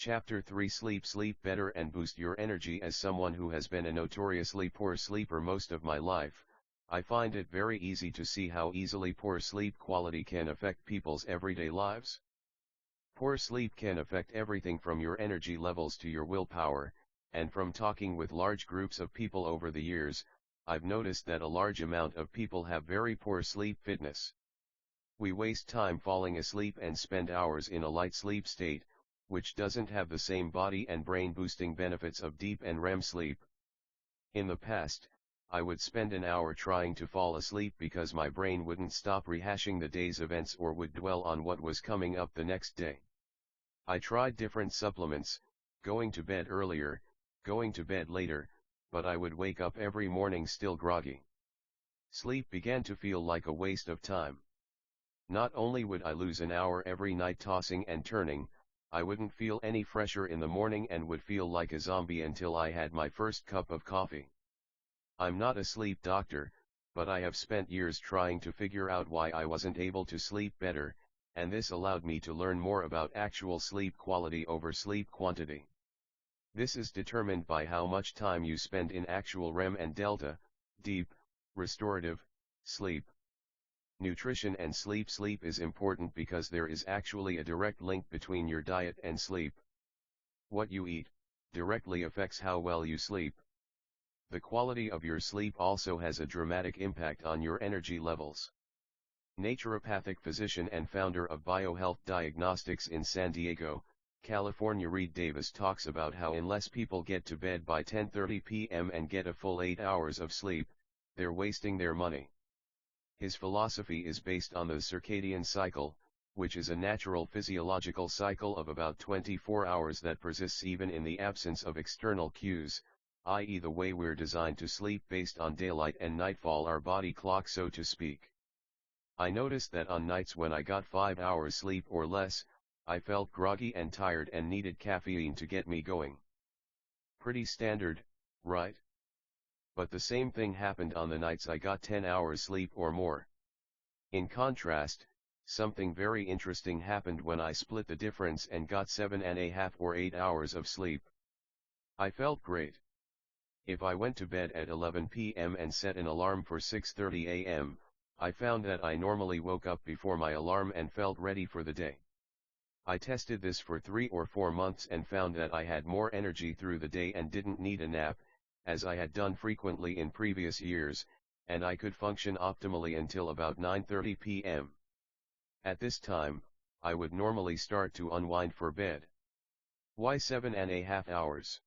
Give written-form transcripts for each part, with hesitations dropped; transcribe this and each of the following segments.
Chapter 3 Sleep better and boost your energy. As someone who has been a notoriously poor sleeper most of my life, I find it very easy to see how easily poor sleep quality can affect people's everyday lives. Poor sleep can affect everything from your energy levels to your willpower, and from talking with large groups of people over the years, I've noticed that a large amount of people have very poor sleep fitness. We waste time falling asleep and spend hours in a light sleep state, which doesn't have the same body and brain boosting benefits of deep and REM sleep. In the past, I would spend an hour trying to fall asleep because my brain wouldn't stop rehashing the day's events or would dwell on what was coming up the next day. I tried different supplements, going to bed earlier, going to bed later, but I would wake up every morning still groggy. Sleep began to feel like a waste of time. Not only would I lose an hour every night tossing and turning, I wouldn't feel any fresher in the morning and would feel like a zombie until I had my first cup of coffee. I'm not a sleep doctor, but I have spent years trying to figure out why I wasn't able to sleep better, and this allowed me to learn more about actual sleep quality over sleep quantity. This is determined by how much time you spend in actual REM and delta, deep, restorative, sleep. Nutrition and sleep. Sleep is important because there is actually a direct link between your diet and sleep. What you eat directly affects how well you sleep. The quality of your sleep also has a dramatic impact on your energy levels. Naturopathic physician and founder of BioHealth Diagnostics in San Diego, California, Reed Davis talks about how unless people get to bed by 10:30 p.m. and get a full 8 hours of sleep, they're wasting their money. His philosophy is based on the circadian cycle, which is a natural physiological cycle of about 24 hours that persists even in the absence of external cues, i.e. the way we're designed to sleep based on daylight and nightfall, our body clock so to speak. I noticed that on nights when I got 5 hours sleep or less, I felt groggy and tired and needed caffeine to get me going. Pretty standard, right? But the same thing happened on the nights I got 10 hours sleep or more. In contrast, something very interesting happened when I split the difference and got 7.5 or 8 hours of sleep. I felt great. If I went to bed at 11 p.m. and set an alarm for 6:30 a.m., I found that I normally woke up before my alarm and felt ready for the day. I tested this for 3 or 4 months and found that I had more energy through the day and didn't need a nap, as I had done frequently in previous years, and I could function optimally until about 9:30 p.m. At this time, I would normally start to unwind for bed. Why 7.5 hours?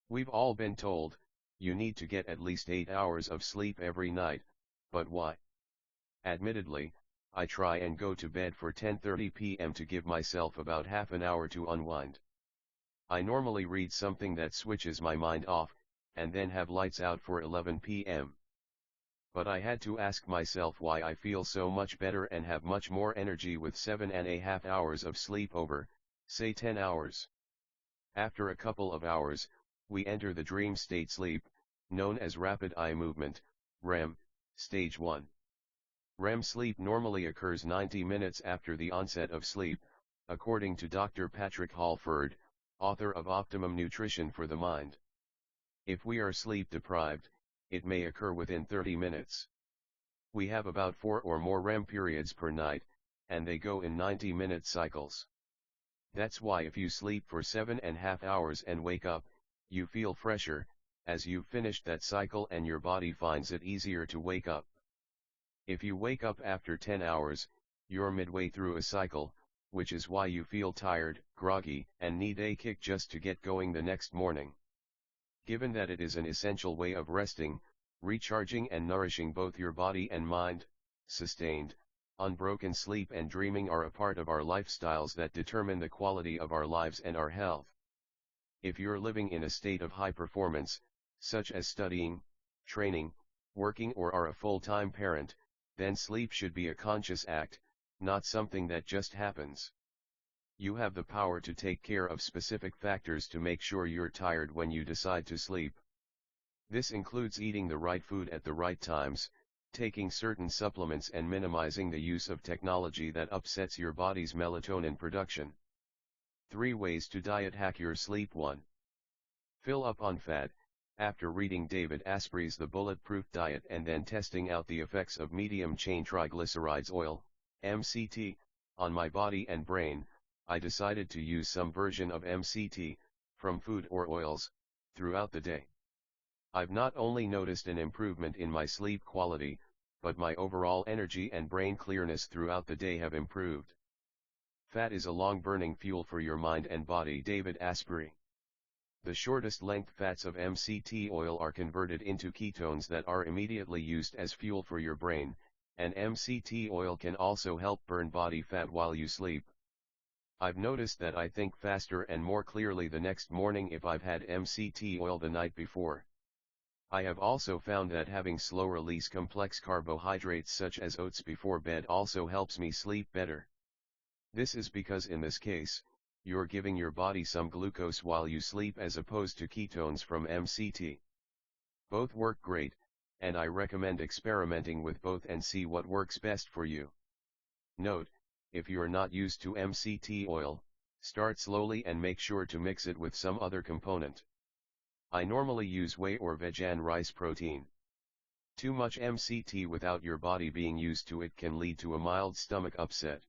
We've all been told, you need to get at least 8 hours of sleep every night, but why? Admittedly, I try and go to bed for 10:30 p.m. to give myself about half an hour to unwind. I normally read something that switches my mind off, and then have lights out for 11 p.m. But I had to ask myself why I feel so much better and have much more energy with 7.5 hours of sleep over, say 10 hours. After a couple of hours, we enter the dream state sleep, known as rapid eye movement, REM, stage 1. REM sleep normally occurs 90 minutes after the onset of sleep, according to Dr. Patrick Halford, author of Optimum Nutrition for the Mind. If we are sleep deprived, it may occur within 30 minutes. We have about 4 or more REM periods per night, and they go in 90-minute cycles. That's why if you sleep for 7.5 hours and wake up, you feel fresher, as you've finished that cycle and your body finds it easier to wake up. If you wake up after 10 hours, you're midway through a cycle, which is why you feel tired, groggy, and need a kick just to get going the next morning. Given that it is an essential way of resting, recharging and nourishing both your body and mind, sustained, unbroken sleep and dreaming are a part of our lifestyles that determine the quality of our lives and our health. If you're living in a state of high performance, such as studying, training, working or are a full-time parent, then sleep should be a conscious act, not something that just happens. You have the power to take care of specific factors to make sure you're tired when you decide to sleep. This includes eating the right food at the right times, taking certain supplements and minimizing the use of technology that upsets your body's melatonin production. 3 Ways to Diet Hack Your Sleep. 1. Fill up on fat. After reading David Asprey's The Bulletproof Diet and then testing out the effects of medium-chain triglycerides oil, MCT, on my body and brain, I decided to use some version of MCT, from food or oils, throughout the day. I've not only noticed an improvement in my sleep quality, but my overall energy and brain clearness throughout the day have improved. Fat is a long-burning fuel for your mind and body. David Asprey. The shortest length fats of MCT oil are converted into ketones that are immediately used as fuel for your brain, and MCT oil can also help burn body fat while you sleep. I've noticed that I think faster and more clearly the next morning if I've had MCT oil the night before. I have also found that having slow-release complex carbohydrates such as oats before bed also helps me sleep better. This is because in this case, you're giving your body some glucose while you sleep as opposed to ketones from MCT. Both work great, and I recommend experimenting with both and see what works best for you. Note, if you're not used to MCT oil, start slowly and make sure to mix it with some other component. I normally use whey or vegan rice protein. Too much MCT without your body being used to it can lead to a mild stomach upset.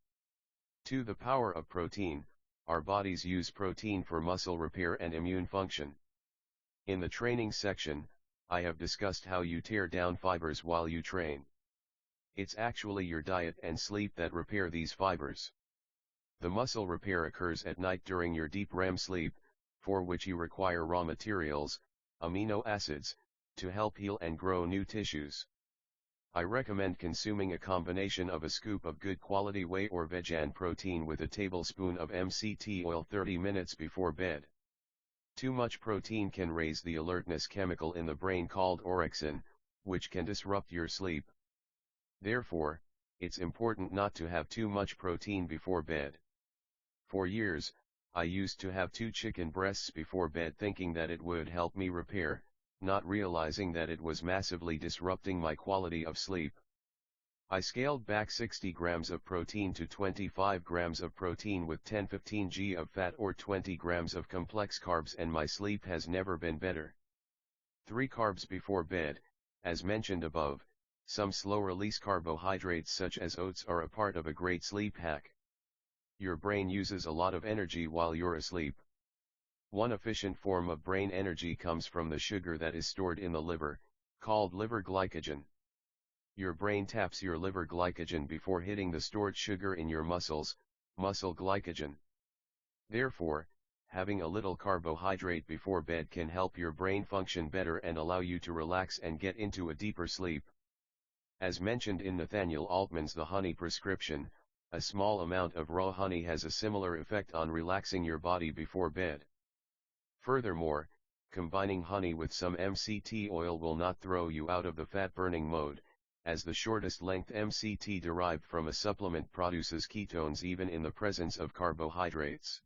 2. The power of protein. Our bodies use protein for muscle repair and immune function. In the training section, I have discussed how you tear down fibers while you train. It's actually your diet and sleep that repair these fibers. The muscle repair occurs at night during your deep REM sleep, for which you require raw materials, amino acids, to help heal and grow new tissues. I recommend consuming a combination of a scoop of good quality whey or vegan protein with a tablespoon of MCT oil 30 minutes before bed. Too much protein can raise the alertness chemical in the brain called orexin, which can disrupt your sleep. Therefore, it's important not to have too much protein before bed. For years, I used to have 2 chicken breasts before bed thinking that it would help me repair, not realizing that it was massively disrupting my quality of sleep. I scaled back 60 grams of protein to 25 grams of protein with 10-15 g of fat or 20 grams of complex carbs, and my sleep has never been better. 3. Carbs before bed. As mentioned above, some slow-release carbohydrates such as oats are a part of a great sleep hack. Your brain uses a lot of energy while you're asleep. One efficient form of brain energy comes from the sugar that is stored in the liver, called liver glycogen. Your brain taps your liver glycogen before hitting the stored sugar in your muscles, muscle glycogen. Therefore, having a little carbohydrate before bed can help your brain function better and allow you to relax and get into a deeper sleep. As mentioned in Nathaniel Altman's The Honey Prescription, a small amount of raw honey has a similar effect on relaxing your body before bed. Furthermore, combining honey with some MCT oil will not throw you out of the fat-burning mode, as the shortest length MCT derived from a supplement produces ketones even in the presence of carbohydrates.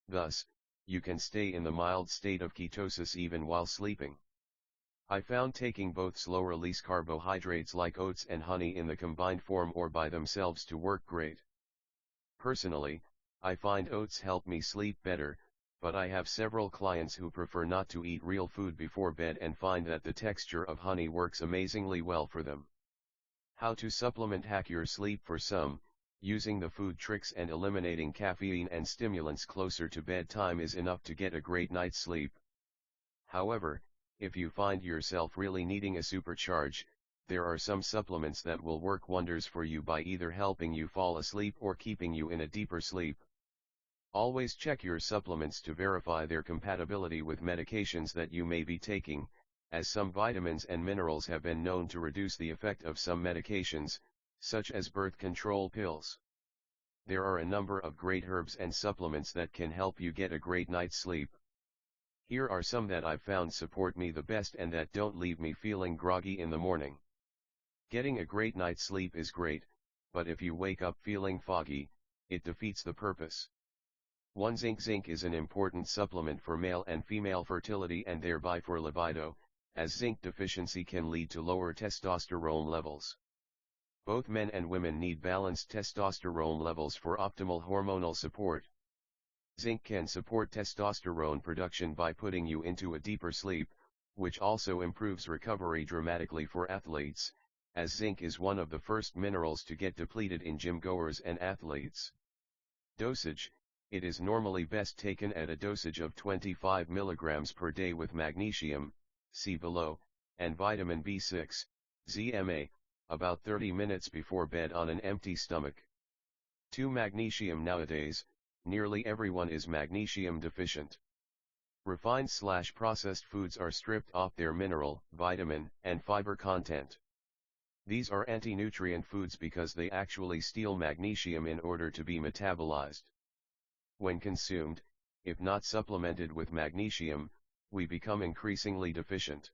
Thus, you can stay in the mild state of ketosis even while sleeping. I found taking both slow-release carbohydrates like oats and honey in the combined form or by themselves to work great. Personally, I find oats help me sleep better, but I have several clients who prefer not to eat real food before bed and find that the texture of honey works amazingly well for them. How to supplement hack your sleep. For some, using the food tricks and eliminating caffeine and stimulants closer to bedtime is enough to get a great night's sleep. However, if you find yourself really needing a supercharge, there are some supplements that will work wonders for you by either helping you fall asleep or keeping you in a deeper sleep. Always check your supplements to verify their compatibility with medications that you may be taking, as some vitamins and minerals have been known to reduce the effect of some medications, such as birth control pills. There are a number of great herbs and supplements that can help you get a great night's sleep. Here are some that I've found support me the best and that don't leave me feeling groggy in the morning. Getting a great night's sleep is great, but if you wake up feeling foggy, it defeats the purpose. 1. Zinc. Zinc is an important supplement for male and female fertility and thereby for libido, as zinc deficiency can lead to lower testosterone levels. Both men and women need balanced testosterone levels for optimal hormonal support. Zinc can support testosterone production by putting you into a deeper sleep, which also improves recovery dramatically for athletes, as zinc is one of the first minerals to get depleted in gym-goers and athletes. Dosage: it is normally best taken at a dosage of 25 mg per day with magnesium, see below, and vitamin B6, ZMA, about 30 minutes before bed on an empty stomach. 2. Magnesium. Nowadays, nearly everyone is magnesium deficient. Refined/processed foods are stripped off their mineral, vitamin, and fiber content. These are anti-nutrient foods because they actually steal magnesium in order to be metabolized. When consumed, if not supplemented with magnesium, we become increasingly deficient.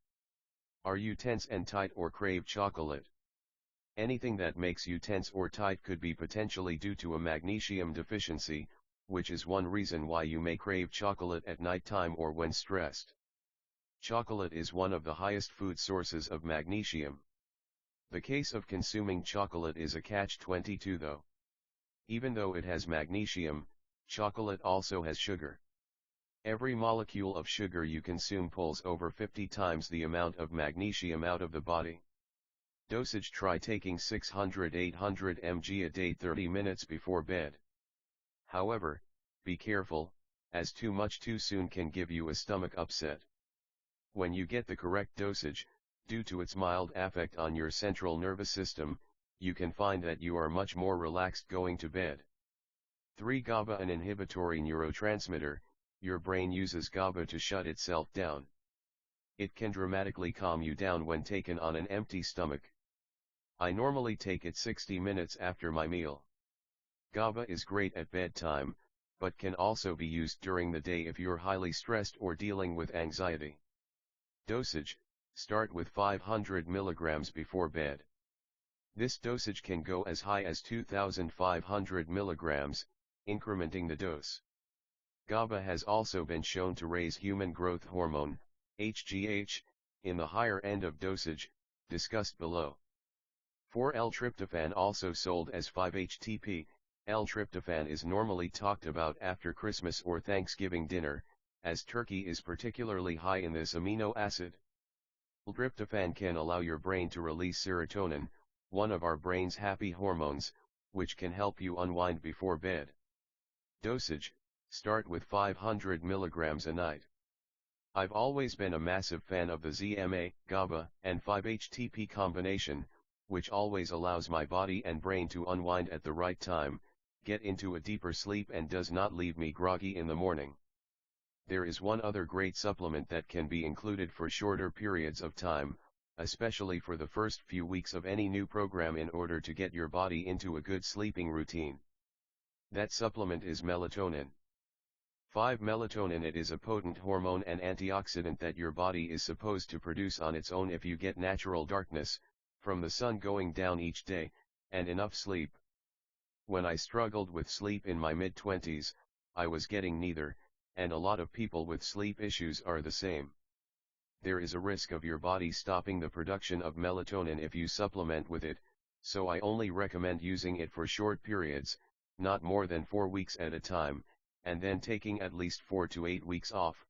Are you tense and tight or crave chocolate? Anything that makes you tense or tight could be potentially due to a magnesium deficiency, which is one reason why you may crave chocolate at nighttime or when stressed. Chocolate is one of the highest food sources of magnesium. The case of consuming chocolate is a catch-22 though. Even though it has magnesium, chocolate also has sugar. Every molecule of sugar you consume pulls over 50 times the amount of magnesium out of the body. Dosage: try taking 600-800 mg a day 30 minutes before bed. However, be careful, as too much too soon can give you a stomach upset. When you get the correct dosage, due to its mild effect on your central nervous system, you can find that you are much more relaxed going to bed. 3. GABA. An inhibitory neurotransmitter, your brain uses GABA to shut itself down. It can dramatically calm you down when taken on an empty stomach. I normally take it 60 minutes after my meal. GABA is great at bedtime, but can also be used during the day if you're highly stressed or dealing with anxiety. Dosage: start with 500 mg before bed. This dosage can go as high as 2,500 mg, incrementing the dose. GABA has also been shown to raise human growth hormone, HGH, in the higher end of dosage, discussed below. 4. L-tryptophan. Also sold as 5-HTP, L-tryptophan is normally talked about after Christmas or Thanksgiving dinner, as turkey is particularly high in this amino acid. L-tryptophan can allow your brain to release serotonin, one of our brain's happy hormones, which can help you unwind before bed. Dosage: start with 500 mg a night. I've always been a massive fan of the ZMA, GABA, and 5-HTP combination, which always allows my body and brain to unwind at the right time, get into a deeper sleep, and does not leave me groggy in the morning. There is one other great supplement that can be included for shorter periods of time, especially for the first few weeks of any new program in order to get your body into a good sleeping routine. That supplement is melatonin. 5. Melatonin. It is a potent hormone and antioxidant that your body is supposed to produce on its own if you get natural darkness, from the sun going down each day, and enough sleep. When I struggled with sleep in my mid-20s, I was getting neither, and a lot of people with sleep issues are the same. There is a risk of your body stopping the production of melatonin if you supplement with it, so I only recommend using it for short periods, not more than 4 weeks at a time, and then taking at least 4 to 8 weeks off.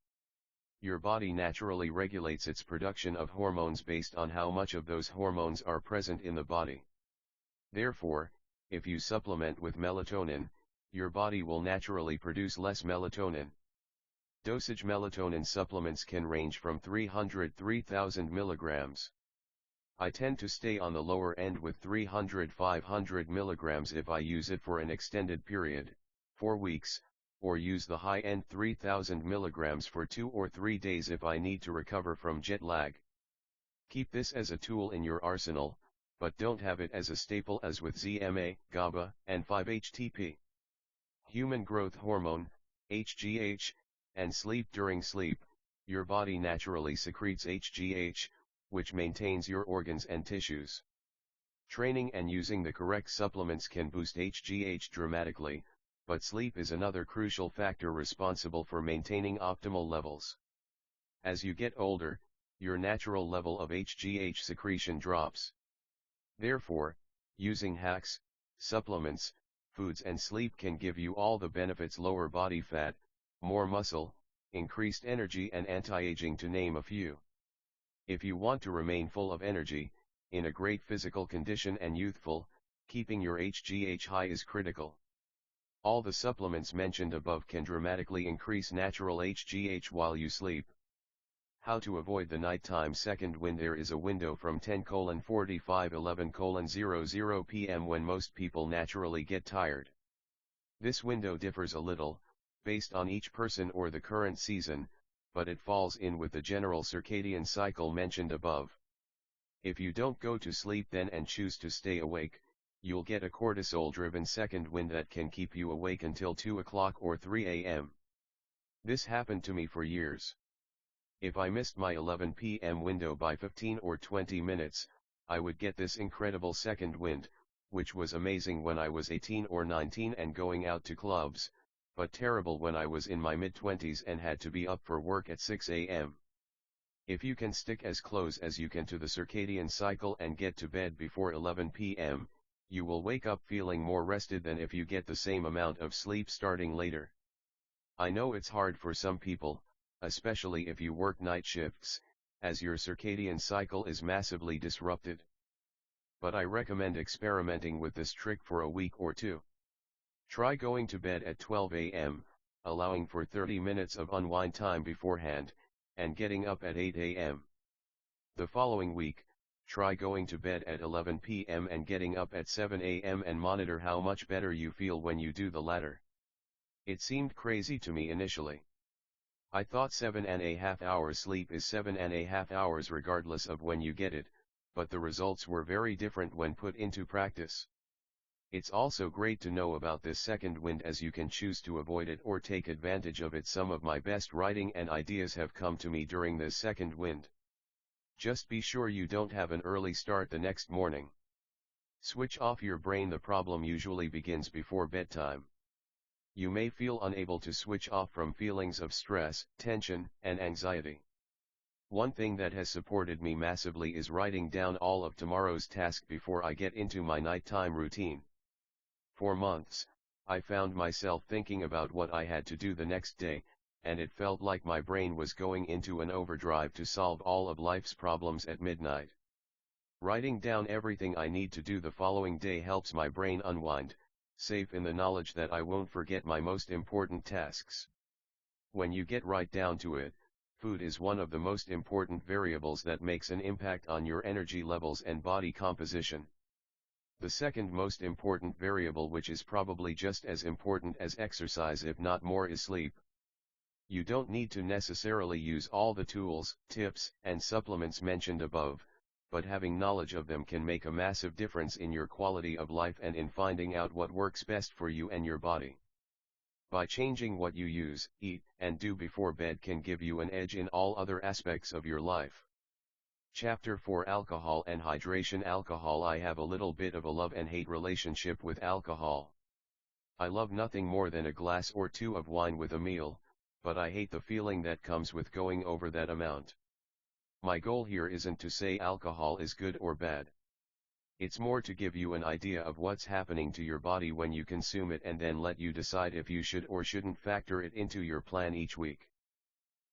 Your body naturally regulates its production of hormones based on how much of those hormones are present in the body. Therefore, if you supplement with melatonin, your body will naturally produce less melatonin. Dosage: melatonin supplements can range from 300-3,000 mg. I tend to stay on the lower end with 300-500 mg if I use it for an extended period, 4 weeks, or use the high-end 3,000 mg for 2 or 3 days if I need to recover from jet lag. Keep this as a tool in your arsenal, but don't have it as a staple as with ZMA, GABA, and 5-HTP. Human growth hormone, HGH, and sleep. During sleep, your body naturally secretes HGH, which maintains your organs and tissues. Training and using the correct supplements can boost HGH dramatically, but sleep is another crucial factor responsible for maintaining optimal levels. As you get older, your natural level of HGH secretion drops. Therefore, using hacks, supplements, foods and sleep can give you all the benefits: lower body fat, more muscle, increased energy and anti-aging to name a few. If you want to remain full of energy, in a great physical condition and youthful, keeping your HGH high is critical. All the supplements mentioned above can dramatically increase natural HGH while you sleep. How to avoid the nighttime second wind? There is a window from 10:45–11:00 p.m. when most people naturally get tired. This window differs a little, based on each person or the current season, but it falls in with the general circadian cycle mentioned above. If you don't go to sleep then and choose to stay awake, you'll get a cortisol-driven second wind that can keep you awake until 2 o'clock or 3 a.m. This happened to me for years. If I missed my 11 p.m. window by 15 or 20 minutes, I would get this incredible second wind, which was amazing when I was 18 or 19 and going out to clubs, but terrible when I was in my mid-20s and had to be up for work at 6 a.m. If you can stick as close as you can to the circadian cycle and get to bed before 11 p.m., you will wake up feeling more rested than if you get the same amount of sleep starting later. I know it's hard for some people, especially if you work night shifts, as your circadian cycle is massively disrupted. But I recommend experimenting with this trick for a week or two. Try going to bed at 12 a.m., allowing for 30 minutes of unwind time beforehand, and getting up at 8 a.m. The following week, try going to bed at 11 p.m. and getting up at 7 a.m. and monitor how much better you feel when you do the latter. It seemed crazy to me initially. I thought 7.5 hours sleep is 7.5 hours regardless of when you get it, but the results were very different when put into practice. It's also great to know about this second wind as you can choose to avoid it or take advantage of it. Some of my best writing and ideas have come to me during this second wind. Just be sure you don't have an early start the next morning. Switch off your brain. The problem usually begins before bedtime. You may feel unable to switch off from feelings of stress, tension, and anxiety. One thing that has supported me massively is writing down all of tomorrow's tasks before I get into my nighttime routine. For months, I found myself thinking about what I had to do the next day, and it felt like my brain was going into an overdrive to solve all of life's problems at midnight. Writing down everything I need to do the following day helps my brain unwind, safe in the knowledge that I won't forget my most important tasks. When you get right down to it, food is one of the most important variables that makes an impact on your energy levels and body composition. The second most important variable, which is probably just as important as exercise if not more, is sleep. You don't need to necessarily use all the tools, tips, and supplements mentioned above, but having knowledge of them can make a massive difference in your quality of life and in finding out what works best for you and your body. By changing what you use, eat, and do before bed can give you an edge in all other aspects of your life. Chapter 4: Alcohol and Hydration. Alcohol. I have a little bit of a love and hate relationship with alcohol. I love nothing more than a glass or two of wine with a meal, but I hate the feeling that comes with going over that amount. My goal here isn't to say alcohol is good or bad. It's more to give you an idea of what's happening to your body when you consume it and then let you decide if you should or shouldn't factor it into your plan each week.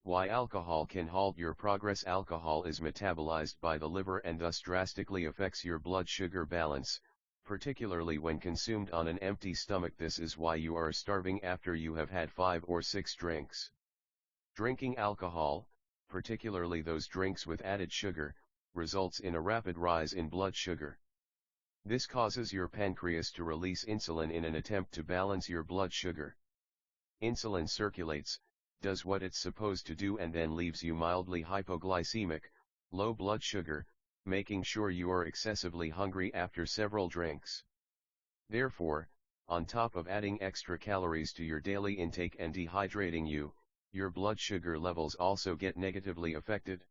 Why alcohol can halt your progress. Alcohol is metabolized by the liver and thus drastically affects your blood sugar balance, particularly when consumed on an empty stomach. This is why you are starving after you have had 5 or 6 drinks. Drinking alcohol, particularly those drinks with added sugar, results in a rapid rise in blood sugar. This causes your pancreas to release insulin in an attempt to balance your blood sugar. Insulin circulates, does what it's supposed to do, and then leaves you mildly hypoglycemic, low blood sugar, making sure you are excessively hungry after several drinks. Therefore, on top of adding extra calories to your daily intake and dehydrating you, your blood sugar levels also get negatively affected.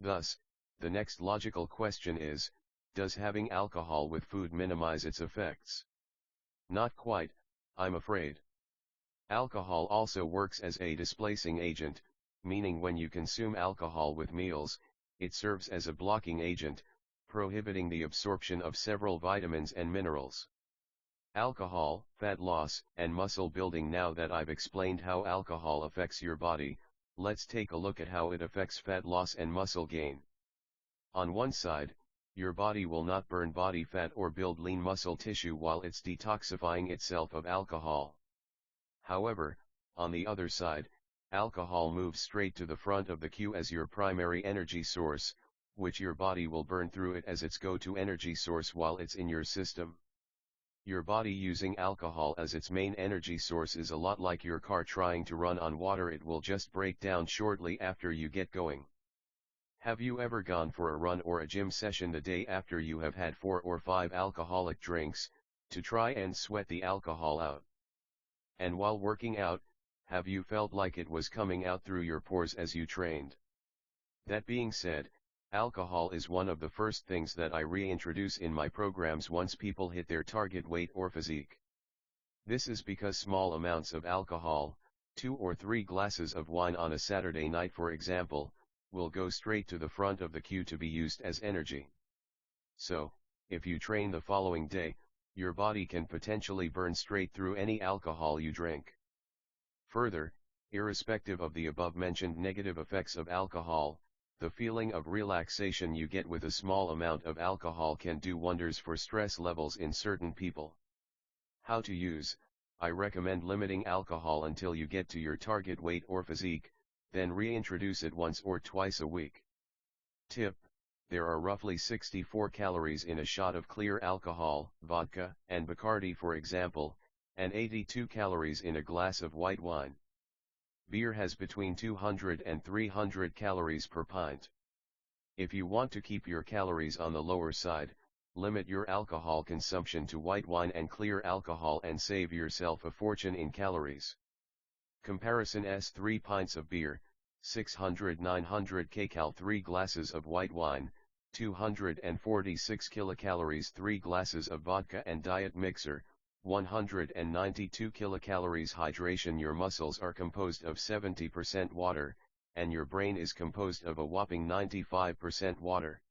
Thus, the next logical question is, does having alcohol with food minimize its effects? Not quite, I'm afraid. Alcohol also works as a displacing agent, meaning when you consume alcohol with meals, it serves as a blocking agent, prohibiting the absorption of several vitamins and minerals. Alcohol, fat loss, and muscle building. Now that I've explained how alcohol affects your body, let's take a look at how it affects fat loss and muscle gain. On one side, your body will not burn body fat or build lean muscle tissue while it's detoxifying itself of alcohol. However, on the other side, alcohol moves straight to the front of the queue as your primary energy source, which your body will burn through it as its go-to energy source while it's in your system. Your body using alcohol as its main energy source is a lot like your car trying to run on water. It will just break down shortly after you get going. Have you ever gone for a run or a gym session the day after you have had 4 or 5 alcoholic drinks, to try and sweat the alcohol out? And while working out, have you felt like it was coming out through your pores as you trained? That being said, alcohol is one of the first things that I reintroduce in my programs once people hit their target weight or physique. This is because small amounts of alcohol, 2 or 3 glasses of wine on a Saturday night for example, will go straight to the front of the queue to be used as energy. So, if you train the following day, your body can potentially burn straight through any alcohol you drink. Further, irrespective of the above-mentioned negative effects of alcohol, the feeling of relaxation you get with a small amount of alcohol can do wonders for stress levels in certain people. How to use: I recommend limiting alcohol until you get to your target weight or physique, then reintroduce it once or twice a week. Tip: there are roughly 64 calories in a shot of clear alcohol, vodka, and Bacardi for example, and 82 calories in a glass of white wine. Beer has between 200 and 300 calories per pint. If you want to keep your calories on the lower side, limit your alcohol consumption to white wine and clear alcohol and save yourself a fortune in calories. Comparison: 3 pints of beer, 600-900 kcal, 3 glasses of white wine, 246 kilocalories, 3 glasses of vodka and diet mixer, 192 kilocalories. Hydration: your muscles are composed of 70% water, and your brain is composed of a whopping 95% water.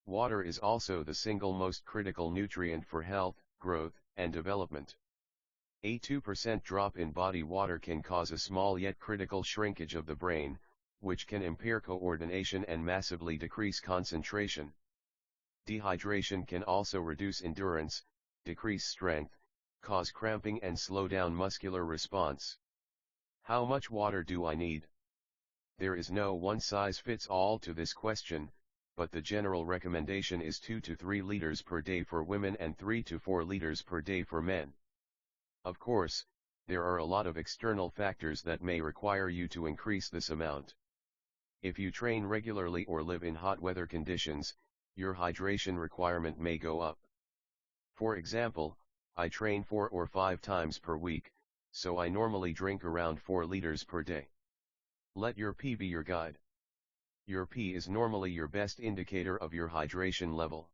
Water is also the single most critical nutrient for health, growth, and development. A 2% drop in body water can cause a small yet critical shrinkage of the brain, which can impair coordination and massively decrease concentration. Dehydration can also reduce endurance, decrease strength, cause cramping and slow down muscular response. How much water do I need? There is no one-size-fits-all to this question, but the general recommendation is 2 to 3 liters per day for women and 3 to 4 liters per day for men. Of course, there are a lot of external factors that may require you to increase this amount. If you train regularly or live in hot weather conditions, your hydration requirement may go up. For example, I train 4 or 5 times per week, so I normally drink around 4 liters per day. Let your pee be your guide. Your pee is normally your best indicator of your hydration level.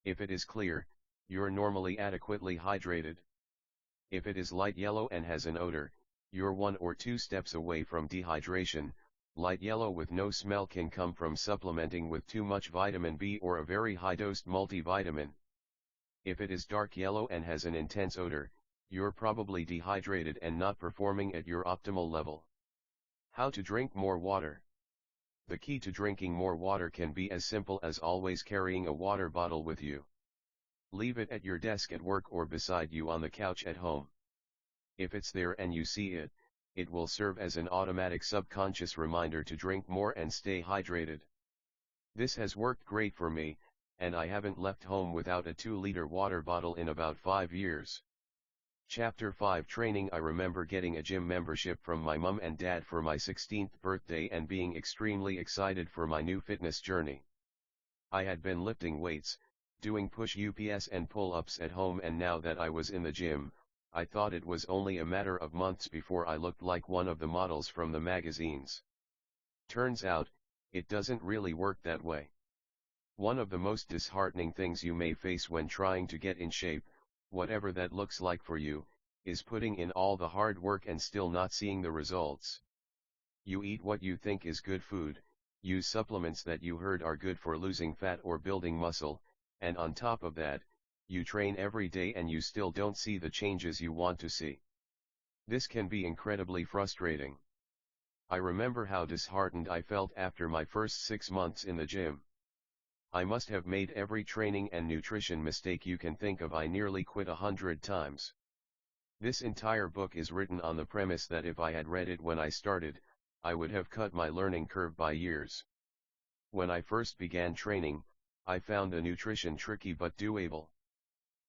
If it is clear, you're normally adequately hydrated. If it is light yellow and has an odor, you're 1 or 2 steps away from dehydration. Light yellow with no smell can come from supplementing with too much vitamin B or a very high-dosed multivitamin. If it is dark yellow and has an intense odor, you're probably dehydrated and not performing at your optimal level. How to drink more water? The key to drinking more water can be as simple as always carrying a water bottle with you. Leave it at your desk at work or beside you on the couch at home. If it's there and you see it, it will serve as an automatic subconscious reminder to drink more and stay hydrated. This has worked great for me, and I haven't left home without a 2-liter water bottle in about 5 years. Chapter 5: Training. I remember getting a gym membership from my mum and dad for my 16th birthday and being extremely excited for my new fitness journey. I had been lifting weights, doing push-ups and pull-ups at home, and now that I was in the gym, I thought it was only a matter of months before I looked like one of the models from the magazines. Turns out, it doesn't really work that way. One of the most disheartening things you may face when trying to get in shape, whatever that looks like for you, is putting in all the hard work and still not seeing the results. You eat what you think is good food, use supplements that you heard are good for losing fat or building muscle, and on top of that, you train every day and you still don't see the changes you want to see. This can be incredibly frustrating. I remember how disheartened I felt after my first 6 months in the gym. I must have made every training and nutrition mistake you can think of. I nearly quit 100 times. This entire book is written on the premise that if I had read it when I started, I would have cut my learning curve by years. When I first began training, I found the nutrition tricky but doable.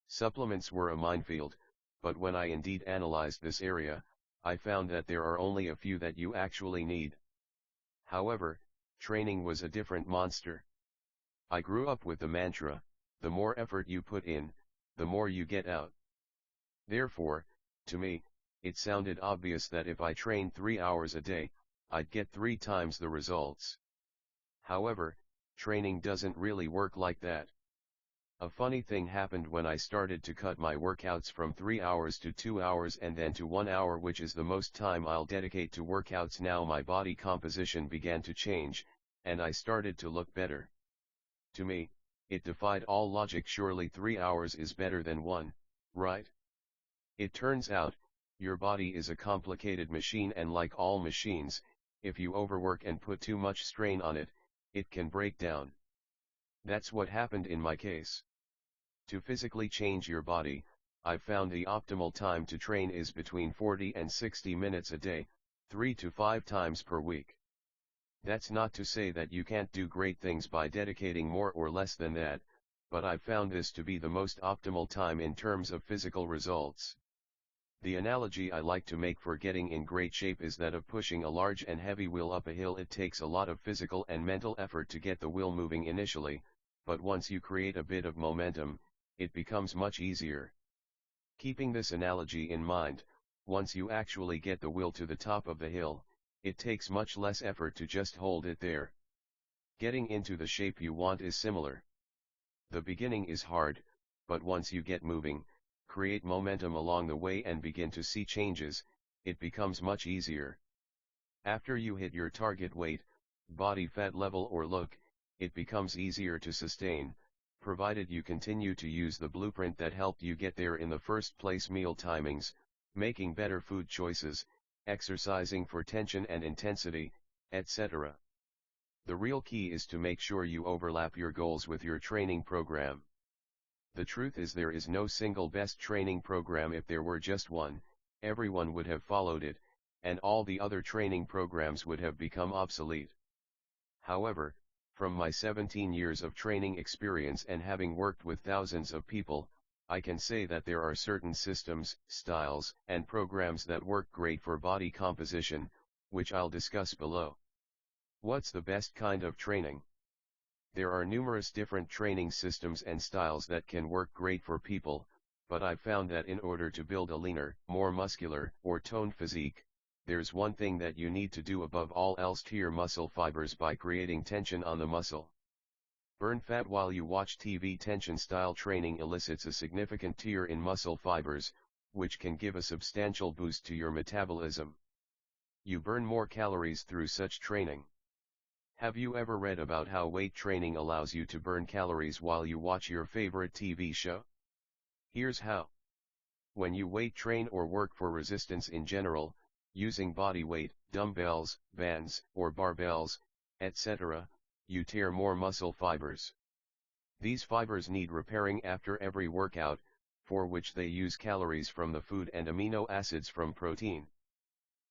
Supplements were a minefield, but when I indeed analyzed this area, I found that there are only a few that you actually need. However, training was a different monster. I grew up with the mantra, the more effort you put in, the more you get out. Therefore, to me, it sounded obvious that if I trained 3 hours a day, I'd get 3 times the results. However, training doesn't really work like that. A funny thing happened when I started to cut my workouts from 3 hours to 2 hours and then to 1 hour, which is the most time I'll dedicate to workouts now. My body composition began to change, and I started to look better. To me, it defied all logic. Surely 3 hours is better than 1, right? It turns out, your body is a complicated machine, and like all machines, if you overwork and put too much strain on it, it can break down. That's what happened in my case. To physically change your body, I've found the optimal time to train is between 40 and 60 minutes a day, 3 to 5 times per week. That's not to say that you can't do great things by dedicating more or less than that, but I've found this to be the most optimal time in terms of physical results. The analogy I like to make for getting in great shape is that of pushing a large and heavy wheel up a hill. It takes a lot of physical and mental effort to get the wheel moving initially, but once you create a bit of momentum, it becomes much easier. Keeping this analogy in mind, once you actually get the wheel to the top of the hill, it takes much less effort to just hold it there. Getting into the shape you want is similar. The beginning is hard, but once you get moving, create momentum along the way and begin to see changes, it becomes much easier. After you hit your target weight, body fat level or look, it becomes easier to sustain, provided you continue to use the blueprint that helped you get there in the first place: meal timings, making better food choices, exercising for tension and intensity, etc. The real key is to make sure you overlap your goals with your training program. The truth is, there is no single best training program. If there were just one, everyone would have followed it, and all the other training programs would have become obsolete. However, from my 17 years of training experience and having worked with thousands of people, I can say that there are certain systems, styles, and programs that work great for body composition, which I'll discuss below. What's the best kind of training? There are numerous different training systems and styles that can work great for people, but I've found that in order to build a leaner, more muscular, or toned physique, there's one thing that you need to do above all else: tear muscle fibers by creating tension on the muscle. Burn fat while you watch TV. Tension style training elicits a significant tear in muscle fibers, which can give a substantial boost to your metabolism. You burn more calories through such training. Have you ever read about how weight training allows you to burn calories while you watch your favorite TV show? Here's how. When you weight train or work for resistance in general, using body weight, dumbbells, bands, or barbells, etc., you tear more muscle fibers. These fibers need repairing after every workout, for which they use calories from the food and amino acids from protein.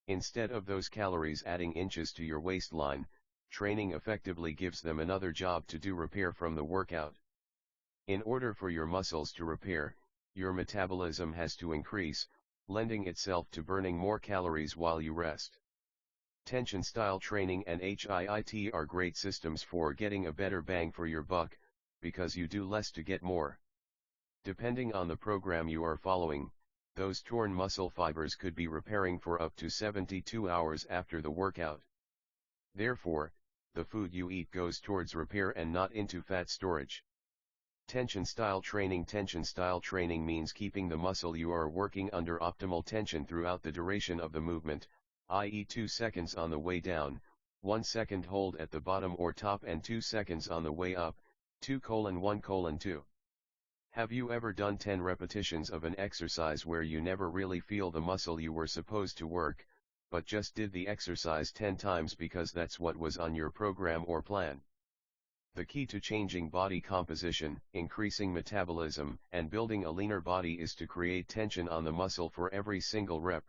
Instead of those calories adding inches to your waistline, training effectively gives them another job to do: repair from the workout. In order for your muscles to repair, your metabolism has to increase, lending itself to burning more calories while you rest. Tension style training and HIIT are great systems for getting a better bang for your buck, because you do less to get more. Depending on the program you are following, those torn muscle fibers could be repairing for up to 72 hours after the workout. Therefore, the food you eat goes towards repair and not into fat storage. Tension style training. Tension style training means keeping the muscle you are working under optimal tension throughout the duration of the movement, i.e. 2 seconds on the way down, 1 second hold at the bottom or top, and 2 seconds on the way up, 2:1:2. Have you ever done 10 repetitions of an exercise where you never really feel the muscle you were supposed to work, but just did the exercise 10 times because that's what was on your program or plan? The key to changing body composition, increasing metabolism, and building a leaner body is to create tension on the muscle for every single rep.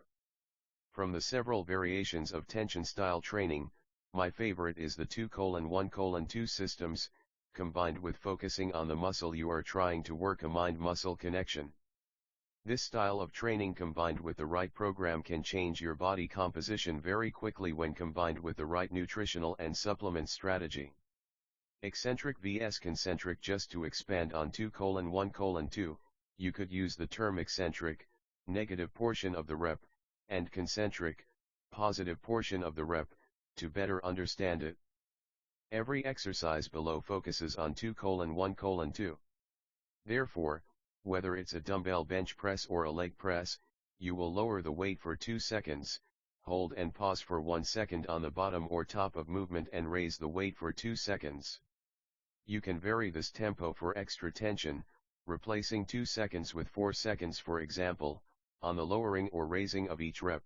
From the several variations of tension style training, my favorite is the 2:1:2 systems, combined with focusing on the muscle you are trying to work, a mind-muscle connection. This style of training combined with the right program can change your body composition very quickly when combined with the right nutritional and supplement strategy. Eccentric vs concentric. Just to expand on 2:1:2, you could use the term eccentric, negative portion of the rep, and concentric, positive portion of the rep, to better understand it. Every exercise below focuses on 2:1:2. Therefore, whether it's a dumbbell bench press or a leg press, you will lower the weight for 2 seconds, hold and pause for 1 second on the bottom or top of movement and raise the weight for 2 seconds. You can vary this tempo for extra tension, replacing 2 seconds with 4 seconds, for example, on the lowering or raising of each rep.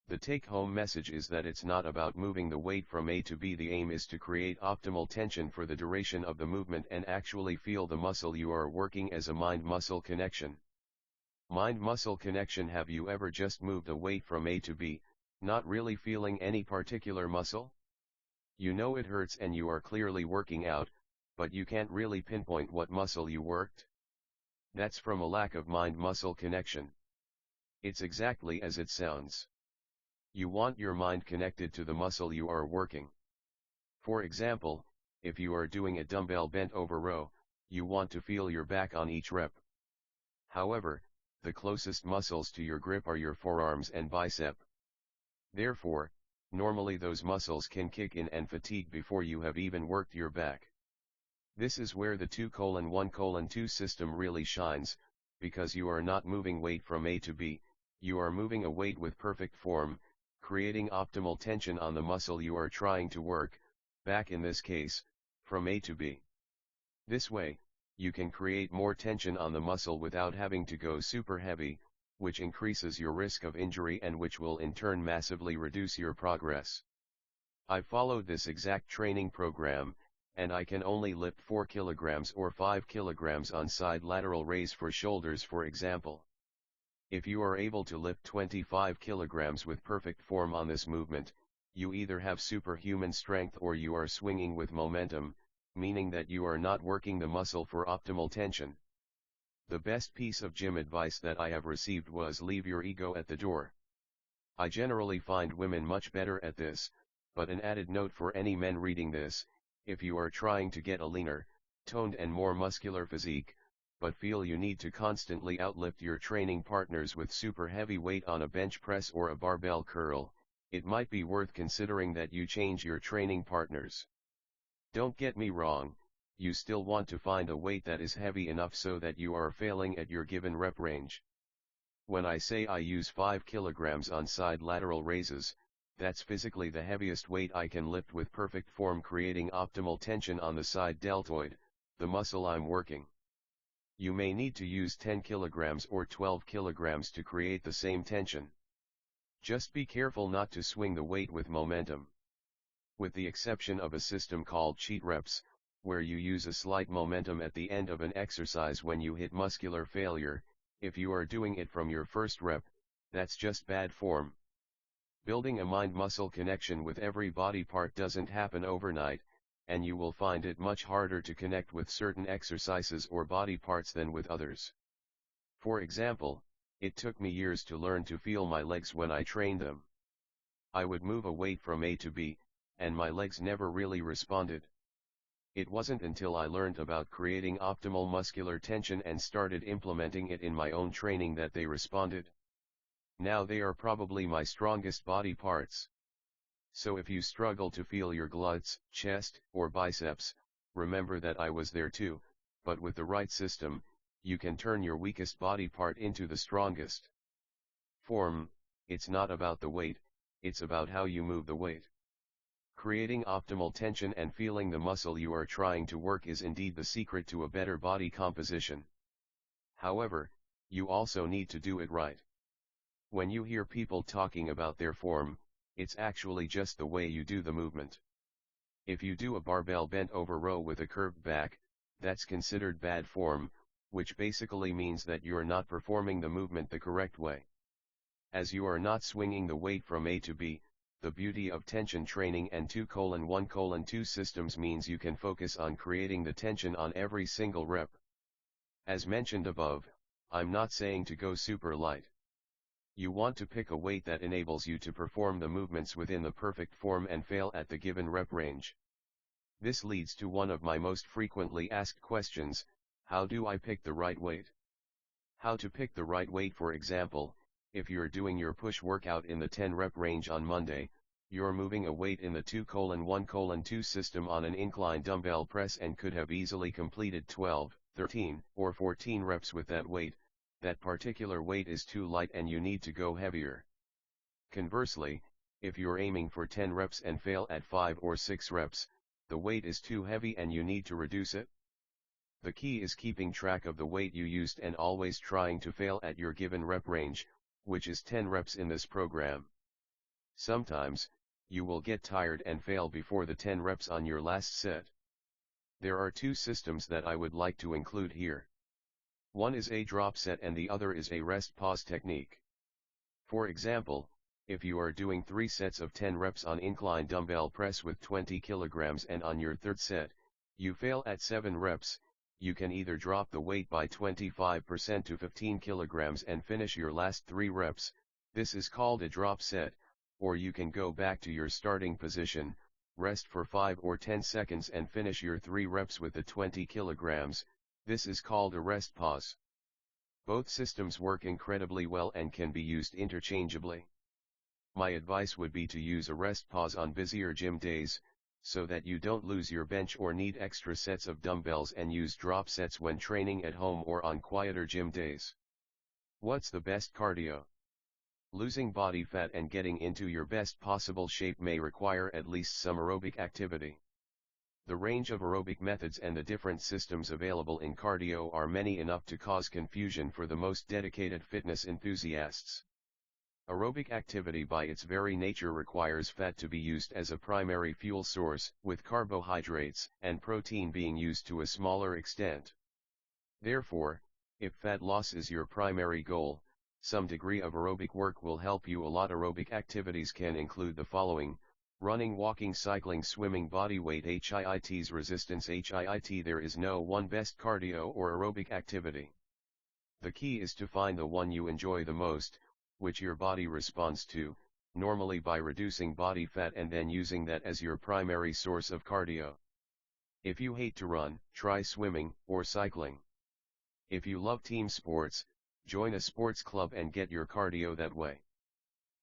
The take-home message is that it's not about moving the weight from A to B. The aim is to create optimal tension for the duration of the movement and actually feel the muscle you are working as a mind-muscle connection. Mind-muscle connection. Have you ever just moved a weight from A to B, not really feeling any particular muscle? You know it hurts and you are clearly working out, but you can't really pinpoint what muscle you worked? That's from a lack of mind-muscle connection. It's exactly as it sounds. You want your mind connected to the muscle you are working. For example, if you are doing a dumbbell bent over row, you want to feel your back on each rep. However, the closest muscles to your grip are your forearms and bicep. Therefore, normally those muscles can kick in and fatigue before you have even worked your back. This is where the 2:1:2 system really shines, because you are not moving weight from A to B, you are moving a weight with perfect form, creating optimal tension on the muscle you are trying to work, back in this case, from A to B. This way, you can create more tension on the muscle without having to go super heavy, which increases your risk of injury and which will in turn massively reduce your progress. I followed this exact training program, and I can only lift 4 kilograms or 5 kilograms on side lateral raise for shoulders, for example. If you are able to lift 25 kilograms with perfect form on this movement, you either have superhuman strength or you are swinging with momentum, meaning that you are not working the muscle for optimal tension. The best piece of gym advice that I have received was leave your ego at the door. I generally find women much better at this, but an added note for any men reading this: if you are trying to get a leaner, toned and more muscular physique, but feel you need to constantly outlift your training partners with super heavy weight on a bench press or a barbell curl, it might be worth considering that you change your training partners. Don't get me wrong, you still want to find a weight that is heavy enough so that you are failing at your given rep range. When I say I use 5 kilograms on side lateral raises, that's physically the heaviest weight I can lift with perfect form, creating optimal tension on the side deltoid, the muscle I'm working. You may need to use 10 kilograms or 12 kilograms to create the same tension. Just be careful not to swing the weight with momentum. With the exception of a system called cheat reps, where you use a slight momentum at the end of an exercise when you hit muscular failure, if you are doing it from your first rep, that's just bad form. Building a mind-muscle connection with every body part doesn't happen overnight, and you will find it much harder to connect with certain exercises or body parts than with others. For example, it took me years to learn to feel my legs when I trained them. I would move a weight from A to B, and my legs never really responded. It wasn't until I learned about creating optimal muscular tension and started implementing it in my own training that they responded. Now they are probably my strongest body parts. So if you struggle to feel your glutes, chest, or biceps, remember that I was there too, but with the right system, you can turn your weakest body part into the strongest. Form, it's not about the weight, it's about how you move the weight. Creating optimal tension and feeling the muscle you are trying to work is indeed the secret to a better body composition. However, you also need to do it right. When you hear people talking about their form, it's actually just the way you do the movement. If you do a barbell bent over row with a curved back, that's considered bad form, which basically means that you're not performing the movement the correct way. As you are not swinging the weight from A to B, the beauty of tension training and 2:1:2 systems means you can focus on creating the tension on every single rep. As mentioned above, I'm not saying to go super light. You want to pick a weight that enables you to perform the movements within the perfect form and fail at the given rep range. This leads to one of my most frequently asked questions: how do I pick the right weight? How to pick the right weight. For example, if you're doing your push workout in the 10 rep range on Monday, you're moving a weight in the 2:1:2 system on an incline dumbbell press and could have easily completed 12, 13, or 14 reps with that weight. That particular weight is too light and you need to go heavier. Conversely, if you're aiming for 10 reps and fail at 5 or 6 reps, the weight is too heavy and you need to reduce it. The key is keeping track of the weight you used and always trying to fail at your given rep range, which is 10 reps in this program. Sometimes, you will get tired and fail before the 10 reps on your last set. There are two systems that I would like to include here. One is a drop set and the other is a rest pause technique. For example, if you are doing 3 sets of 10 reps on incline dumbbell press with 20 kilograms and on your third set, you fail at 7 reps, you can either drop the weight by 25% to 15 kilograms and finish your last 3 reps, this is called a drop set, or you can go back to your starting position, rest for 5 or 10 seconds and finish your 3 reps with the 20 kilograms, this is called a rest pause. Both systems work incredibly well and can be used interchangeably. My advice would be to use a rest pause on busier gym days, so that you don't lose your bench or need extra sets of dumbbells, and use drop sets when training at home or on quieter gym days. What's the best cardio? Losing body fat and getting into your best possible shape may require at least some aerobic activity. The range of aerobic methods and the different systems available in cardio are many enough to cause confusion for the most dedicated fitness enthusiasts. Aerobic activity by its very nature requires fat to be used as a primary fuel source, with carbohydrates and protein being used to a smaller extent. Therefore, if fat loss is your primary goal, some degree of aerobic work will help you a lot. Aerobic activities can include the following: running, walking, cycling, swimming, bodyweight HIITs, resistance HIIT. There is no one best cardio or aerobic activity. The key is to find the one you enjoy the most, which your body responds to, normally by reducing body fat and then using that as your primary source of cardio. If you hate to run, try swimming or cycling. If you love team sports, join a sports club and get your cardio that way.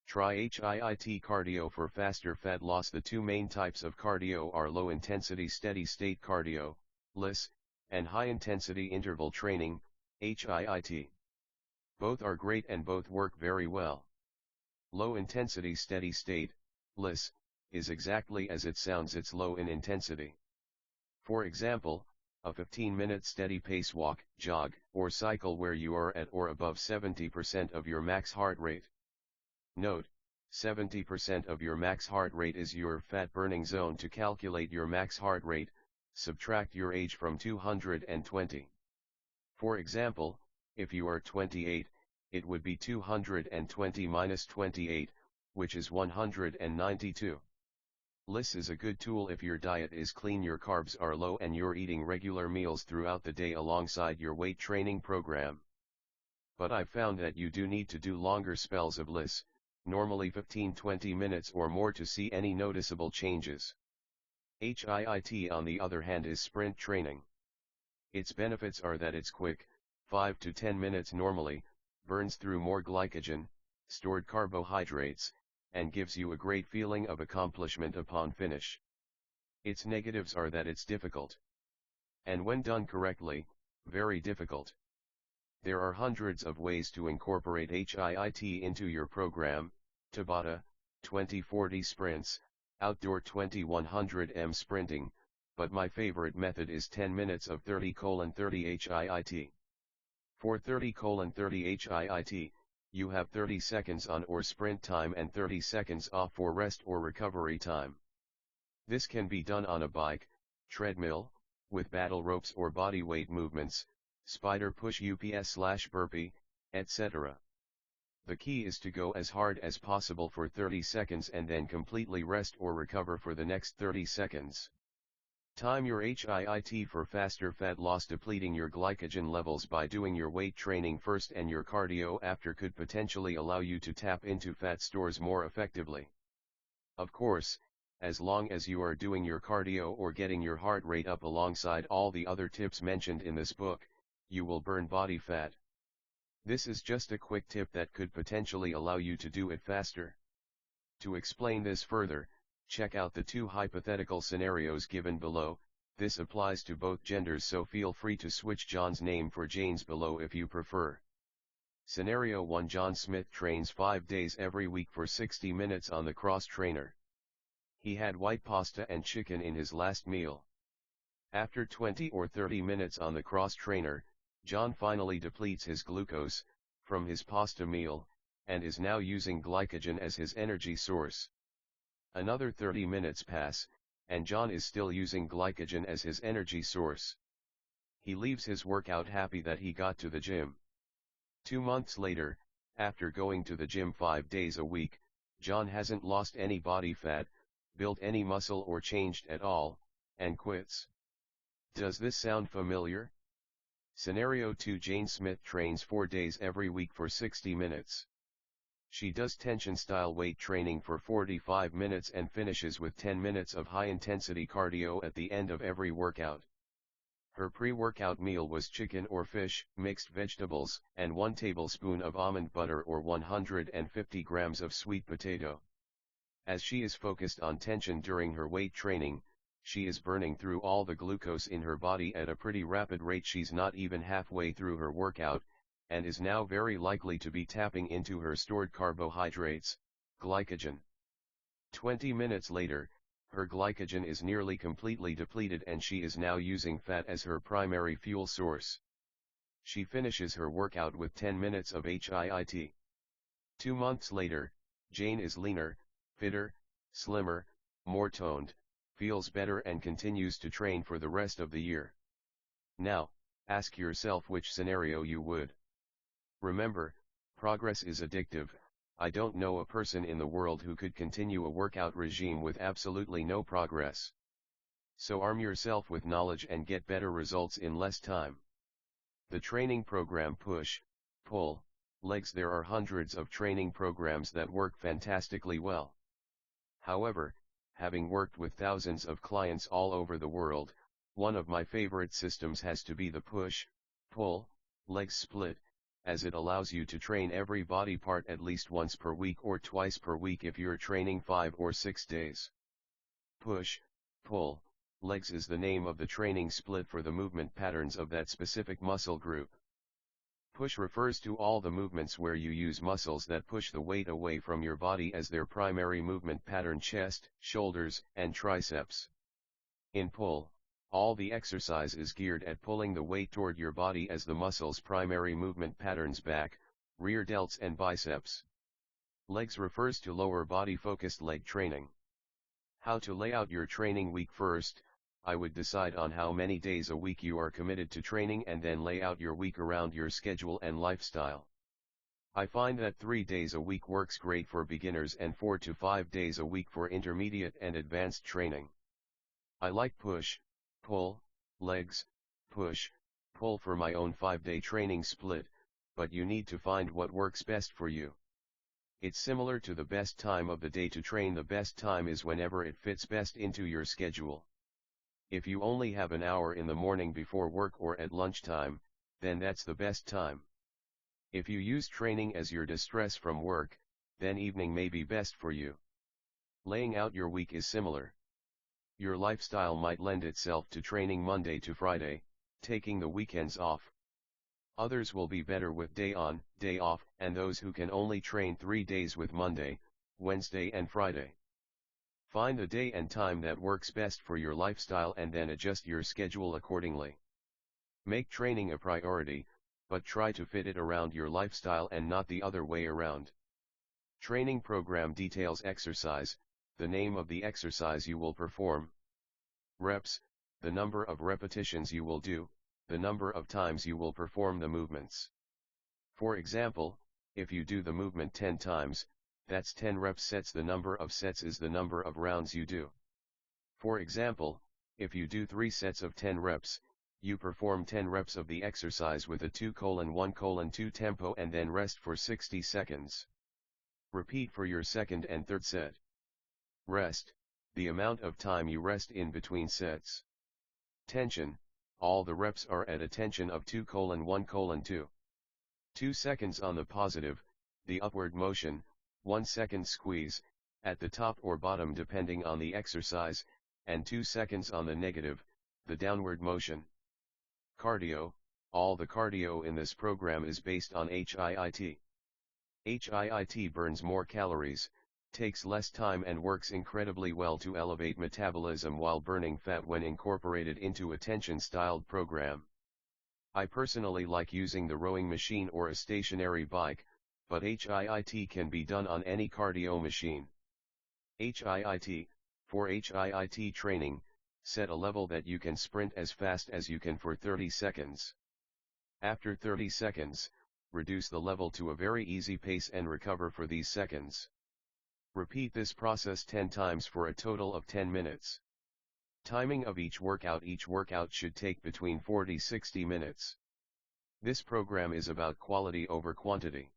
Try HIIT cardio for faster fat loss. The two main types of cardio are low intensity steady state cardio, LIS, and high intensity interval training, HIIT. Both are great and both work very well. Low intensity steady state, LIS, is exactly as it sounds, it's low in intensity. For example, a 15-minute steady pace walk, jog, or cycle where you are at or above 70% of your max heart rate. Note, 70% of your max heart rate is your fat burning zone. To calculate your max heart rate, subtract your age from 220. For example, if you are 28, it would be 220 minus 28, which is 192. LIS is a good tool if your diet is clean, your carbs are low, and you're eating regular meals throughout the day alongside your weight training program. But I've found that you do need to do longer spells of LIS, normally 15-20 minutes or more, to see any noticeable changes. HIIT, on the other hand, is sprint training. Its benefits are that it's quick, 5 to 10 minutes normally, burns through more glycogen, stored carbohydrates, and gives you a great feeling of accomplishment upon finish. Its negatives are that it's difficult. And when done correctly, very difficult. There are hundreds of ways to incorporate HIIT into your program: Tabata, 20-40 sprints, outdoor 2100 m sprinting, but my favorite method is 10 minutes of 30:30 HIIT. For 30:30 HIIT, you have 30 seconds on or sprint time and 30 seconds off for rest or recovery time. This can be done on a bike, treadmill, with battle ropes or body weight movements, spider push UPS/burpee, etc. The key is to go as hard as possible for 30 seconds and then completely rest or recover for the next 30 seconds. Time your HIIT for faster fat loss. Depleting your glycogen levels by doing your weight training first and your cardio after could potentially allow you to tap into fat stores more effectively. Of course, as long as you are doing your cardio or getting your heart rate up alongside all the other tips mentioned in this book, you will burn body fat. This is just a quick tip that could potentially allow you to do it faster. To explain this further, check out the two hypothetical scenarios given below. This applies to both genders, so feel free to switch John's name for Jane's below if you prefer. Scenario 1: John Smith trains 5 days every week for 60 minutes on the cross trainer. He had white pasta and chicken in his last meal. After 20 or 30 minutes on the cross trainer, John finally depletes his glucose from his pasta meal, and is now using glycogen as his energy source. Another 30 minutes pass, and John is still using glycogen as his energy source. He leaves his workout happy that he got to the gym. 2 months later, after going to the gym 5 days a week, John hasn't lost any body fat, built any muscle or changed at all, and quits. Does this sound familiar? Scenario 2: Jane Smith trains 4 days every week for 60 minutes. She does tension-style weight training for 45 minutes and finishes with 10 minutes of high-intensity cardio at the end of every workout. Her pre-workout meal was chicken or fish, mixed vegetables, and 1 tablespoon of almond butter or 150 grams of sweet potato. As she is focused on tension during her weight training, she is burning through all the glucose in her body at a pretty rapid rate. She's not even halfway through her workout, and is now very likely to be tapping into her stored carbohydrates, glycogen. 20 minutes later, her glycogen is nearly completely depleted and she is now using fat as her primary fuel source. She finishes her workout with 10 minutes of HIIT. 2 months later, Jane is leaner, fitter, slimmer, more toned, feels better and continues to train for the rest of the year. Now, ask yourself which scenario you would. Remember, progress is addictive. I don't know a person in the world who could continue a workout regime with absolutely no progress. So arm yourself with knowledge and get better results in less time. The training program push, pull, legs. There are hundreds of training programs that work fantastically well. However, having worked with thousands of clients all over the world, one of my favorite systems has to be the push, pull, legs split, as it allows you to train every body part at least once per week or twice per week if you're training 5 or 6 days. Push, pull, legs is the name of the training split for the movement patterns of that specific muscle group. Push refers to all the movements where you use muscles that push the weight away from your body as their primary movement pattern: chest, shoulders, and triceps. In pull, all the exercise is geared at pulling the weight toward your body as the muscle's primary movement patterns: back, rear delts and biceps. Legs refers to lower body focused leg training. How to lay out your training week? First, I would decide on how many days a week you are committed to training and then lay out your week around your schedule and lifestyle. I find that 3 days a week works great for beginners and 4 to 5 days a week for intermediate and advanced training. I like push, pull, legs, push, pull for my own 5-day training split, but you need to find what works best for you. It's similar to the best time of the day to train. The best time is whenever it fits best into your schedule. If you only have an hour in the morning before work or at lunchtime, then that's the best time. If you use training as your distress from work, then evening may be best for you. Laying out your week is similar. Your lifestyle might lend itself to training Monday to Friday, taking the weekends off. Others will be better with day on, day off, and those who can only train 3 days with Monday, Wednesday and Friday. Find the day and time that works best for your lifestyle and then adjust your schedule accordingly. Make training a priority, but try to fit it around your lifestyle and not the other way around. Training program details exercise, the name of the exercise you will perform. Reps, the number of repetitions you will do, the number of times you will perform the movements. For example, if you do the movement 10 times, that's 10 reps sets. The number of sets is the number of rounds you do. For example, if you do 3 sets of 10 reps, you perform 10 reps of the exercise with a 2:1:2 tempo and then rest for 60 seconds. Repeat for your second and third set. Rest, the amount of time you rest in between sets. Tension, all the reps are at a tension of 2:1:2. 2 seconds on the positive, the upward motion, 1 second squeeze, at the top or bottom depending on the exercise, and 2 seconds on the negative, the downward motion. Cardio, all the cardio in this program is based on HIIT. HIIT burns more calories, takes less time and works incredibly well to elevate metabolism while burning fat when incorporated into a tension-styled program. I personally like using the rowing machine or a stationary bike, but HIIT can be done on any cardio machine. HIIT, for HIIT training, set a level that you can sprint as fast as you can for 30 seconds. After 30 seconds, reduce the level to a very easy pace and recover for these seconds. Repeat this process 10 times for a total of 10 minutes. Timing of each workout should take between 40–60 minutes. This program is about quality over quantity.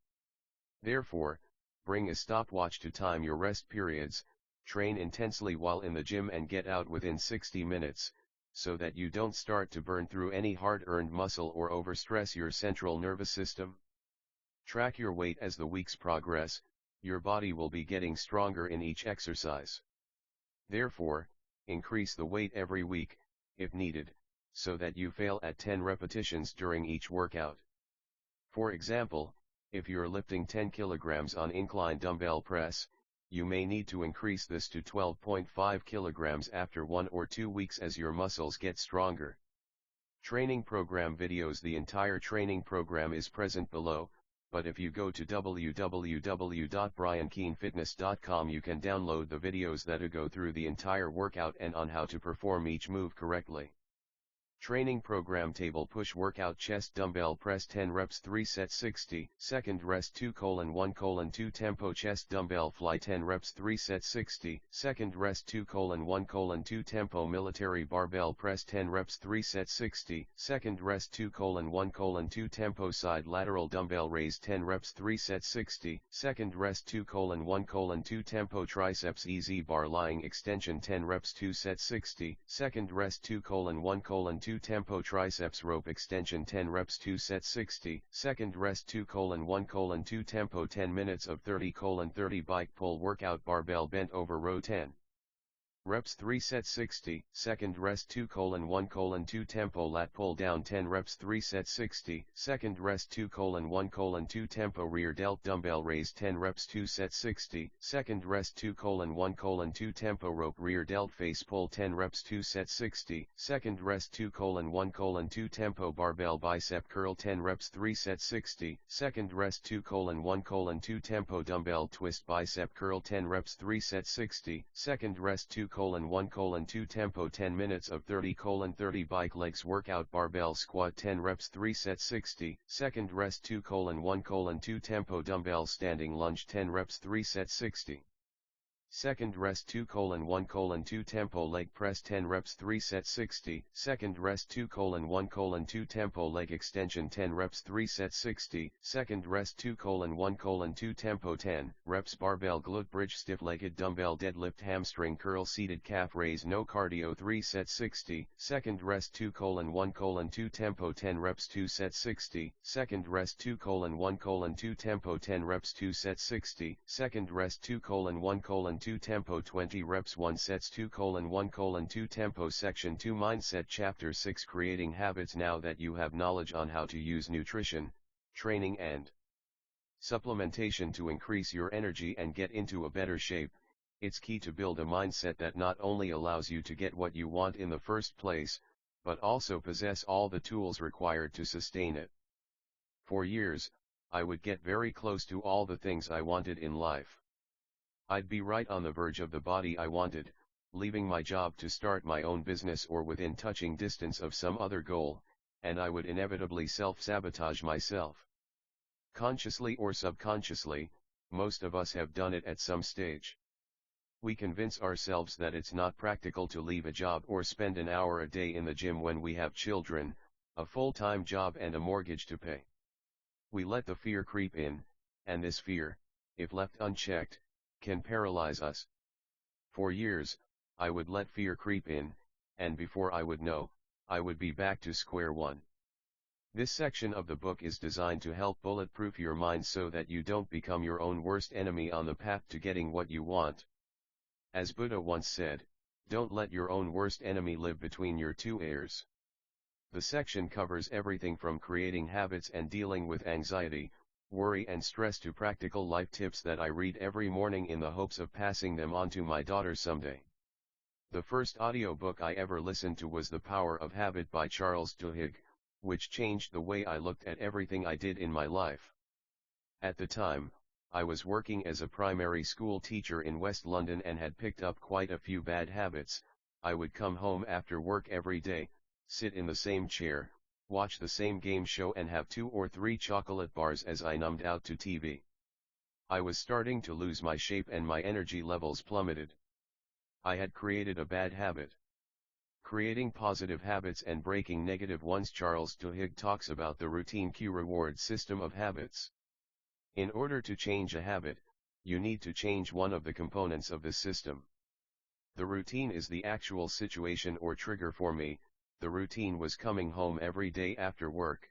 Therefore, bring a stopwatch to time your rest periods, train intensely while in the gym and get out within 60 minutes, so that you don't start to burn through any hard-earned muscle or overstress your central nervous system. Track your weight as the weeks progress, your body will be getting stronger in each exercise. Therefore, increase the weight every week, if needed, so that you fail at 10 repetitions during each workout. For example, if you're lifting 10 kilograms on incline dumbbell press, you may need to increase this to 12.5 kilograms after 1 or 2 weeks as your muscles get stronger. Training program videos. The entire training program is present below, but if you go to www.briankeanefitness.com you can download the videos that go through the entire workout and on how to perform each move correctly. Training program table. Push workout: chest dumbbell press 10 reps 3 sets 60 second rest 2:1:2 tempo chest dumbbell fly 10 reps 3 sets 60 second rest 2:1:2 tempo military barbell press 10 reps 3 sets 60 second rest 2:1:2 tempo side lateral dumbbell raise 10 reps 3 sets 60 second rest 2:1:2 tempo triceps easy bar lying extension 10 reps 2 sets 60 second rest 2:1:2 tempo triceps rope extension 10 reps 2 sets 60 second rest 2:1:2 tempo 10 minutes of 30:30 bike pull workout barbell bent over row 10 reps 3 sets 60 second rest 2:1:2 tempo lat pull down 10 reps 3 sets 60 second rest 2:1:2 tempo rear delt dumbbell raise 10 reps 2 sets 60 second rest 2:1:2 tempo rope rear delt face pull 10 reps 2 sets 60 second rest 2:1:2 tempo barbell bicep curl 10 reps 3 sets 60 second rest 2:1:2 tempo dumbbell twist bicep curl 10 reps 3 sets 60 second rest 2:1:2 tempo 10 minutes of 30:30 bike legs workout barbell squat 10 reps 3 sets 60 second rest 2:1:2 tempo dumbbell standing lunge 10 reps 3 sets 60 second rest 2:1:2 tempo leg press 10 reps 3 sets 60 second rest 2:1:2 tempo leg extension 10 reps 3 sets 60 second rest 2:1:2 tempo 10 reps barbell glute bridge stiff-legged dumbbell deadlift hamstring curl seated calf raise no cardio 3 sets 60 second rest 2:1:2 tempo 10 reps 2 sets 60 second rest 2:1:2 tempo 10 reps 2 sets 60 second rest 2:1:2 tempo 20 reps 1 sets 2:1:2 tempo Section 2 Mindset Chapter 6 Creating Habits. Now that you have knowledge on how to use nutrition, training and supplementation to increase your energy and get into a better shape, it's key to build a mindset that not only allows you to get what you want in the first place, but also possess all the tools required to sustain it. For years, I would get very close to all the things I wanted in life. I'd be right on the verge of the body I wanted, leaving my job to start my own business or within touching distance of some other goal, and I would inevitably self-sabotage myself. Consciously or subconsciously, most of us have done it at some stage. We convince ourselves that it's not practical to leave a job or spend an hour a day in the gym when we have children, a full-time job and a mortgage to pay. We let the fear creep in, and this fear, if left unchecked, can paralyze us. For years, I would let fear creep in, and before I would know, I would be back to square one. This section of the book is designed to help bulletproof your mind so that you don't become your own worst enemy on the path to getting what you want. As Buddha once said, don't let your own worst enemy live between your two ears. The section covers everything from creating habits and dealing with anxiety, worry and stress to practical life tips that I read every morning in the hopes of passing them on to my daughter someday. The first audiobook I ever listened to was The Power of Habit by Charles Duhigg, which changed the way I looked at everything I did in my life. At the time, I was working as a primary school teacher in West London and had picked up quite a few bad habits. I would come home after work every day, sit in the same chair, watch the same game show and have 2 or 3 chocolate bars as I numbed out to TV. I was starting to lose my shape and my energy levels plummeted. I had created a bad habit. Creating positive habits and breaking negative ones. Charles Duhigg talks about the routine cue reward system of habits. In order to change a habit, you need to change one of the components of the system. The routine is the actual situation or trigger for me. The routine was coming home every day after work.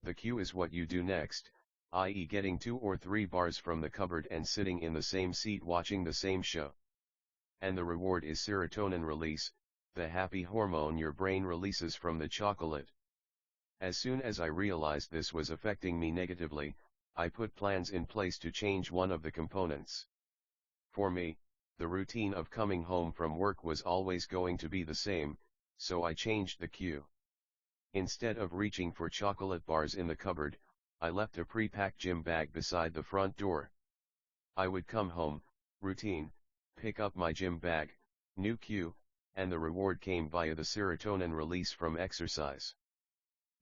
The cue is what you do next, i.e. getting 2 or 3 bars from the cupboard and sitting in the same seat watching the same show. And the reward is serotonin release, the happy hormone your brain releases from the chocolate. As soon as I realized this was affecting me negatively, I put plans in place to change one of the components. For me, the routine of coming home from work was always going to be the same, so I changed the cue. Instead of reaching for chocolate bars in the cupboard, I left a pre-packed gym bag beside the front door. I would come home, routine, pick up my gym bag, new cue, and the reward came via the serotonin release from exercise.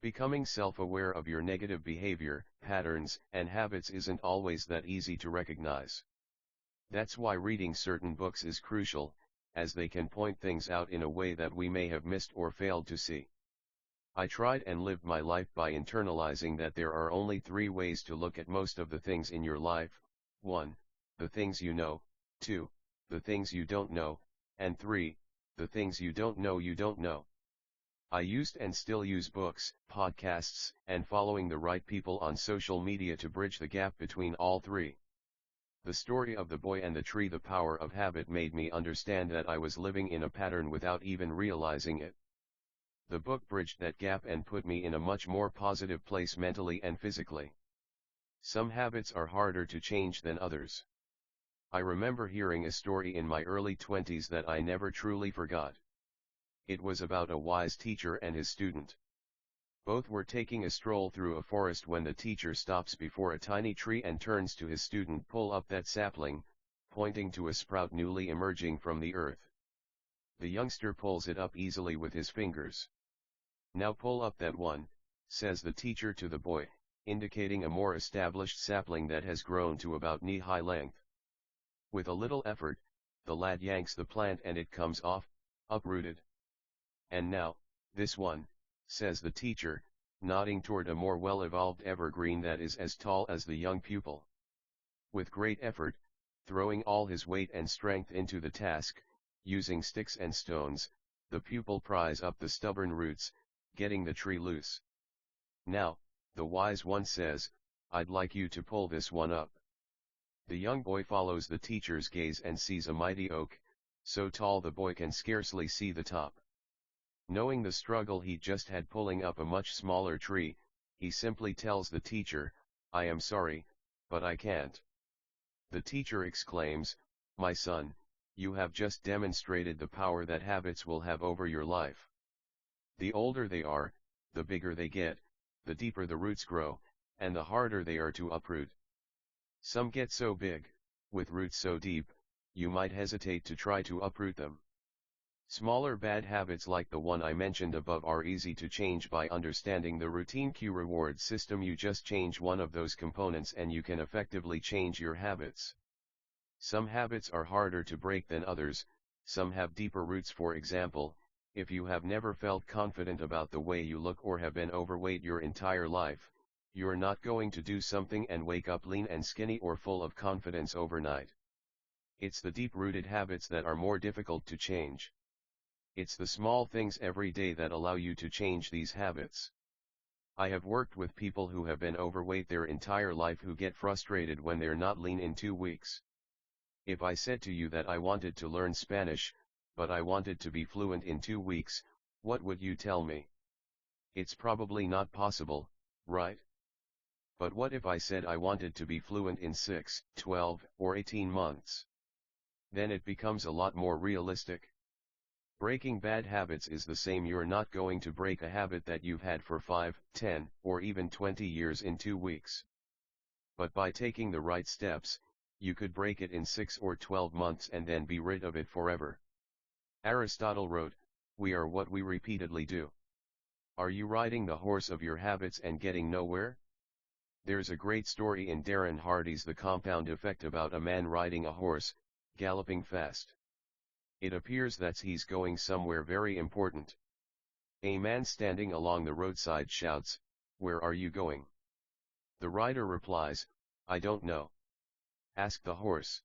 Becoming self-aware of your negative behavior, patterns, and habits isn't always that easy to recognize. That's why reading certain books is crucial, as they can point things out in a way that we may have missed or failed to see. I tried and lived my life by internalizing that there are only 3 ways to look at most of the things in your life: 1. The things you know, 2. The things you don't know, and 3. The things you don't know you don't know. I used and still use books, podcasts, and following the right people on social media to bridge the gap between all 3. The story of the boy and the tree. The Power of Habit made me understand that I was living in a pattern without even realizing it. The book bridged that gap and put me in a much more positive place mentally and physically. Some habits are harder to change than others. I remember hearing a story in my early 20s that I never truly forgot. It was about a wise teacher and his student. Both were taking a stroll through a forest when the teacher stops before a tiny tree and turns to his student, "Pull up that sapling," pointing to a sprout newly emerging from the earth. The youngster pulls it up easily with his fingers. "Now pull up that one," says the teacher to the boy, indicating a more established sapling that has grown to about knee-high length. With a little effort, the lad yanks the plant and it comes off, uprooted. "And now, this one," says the teacher, nodding toward a more well-evolved evergreen that is as tall as the young pupil. With great effort, throwing all his weight and strength into the task, using sticks and stones, the pupil pries up the stubborn roots, getting the tree loose. "Now," the wise one says, "I'd like you to pull this one up." The young boy follows the teacher's gaze and sees a mighty oak, so tall the boy can scarcely see the top. Knowing the struggle he just had pulling up a much smaller tree, he simply tells the teacher, "I am sorry, but I can't." The teacher exclaims, "My son, you have just demonstrated the power that habits will have over your life. The older they are, the bigger they get, the deeper the roots grow, and the harder they are to uproot. Some get so big, with roots so deep, you might hesitate to try to uproot them. Smaller bad habits like the one I mentioned above are easy to change by understanding the routine cue reward system. You just change one of those components and you can effectively change your habits. Some habits are harder to break than others, some have deeper roots. For example, if you have never felt confident about the way you look or have been overweight your entire life, you're not going to do something and wake up lean and skinny or full of confidence overnight. It's the deep-rooted habits that are more difficult to change. It's the small things every day that allow you to change these habits. I have worked with people who have been overweight their entire life who get frustrated when they're not lean in 2 weeks. If I said to you that I wanted to learn Spanish, but I wanted to be fluent in 2 weeks, what would you tell me? It's probably not possible, right? But what if I said I wanted to be fluent in 6, 12, or 18 months? Then it becomes a lot more realistic. Breaking bad habits is the same. You're not going to break a habit that you've had for 5, 10, or even 20 years in 2 weeks. But by taking the right steps, you could break it in 6 or 12 months and then be rid of it forever. Aristotle wrote, "We are what we repeatedly do." Are you riding the horse of your habits and getting nowhere? There's a great story in Darren Hardy's The Compound Effect about a man riding a horse, galloping fast. It appears that he's going somewhere very important. A man standing along the roadside shouts, "Where are you going?" The rider replies, "I don't know." Ask the horse.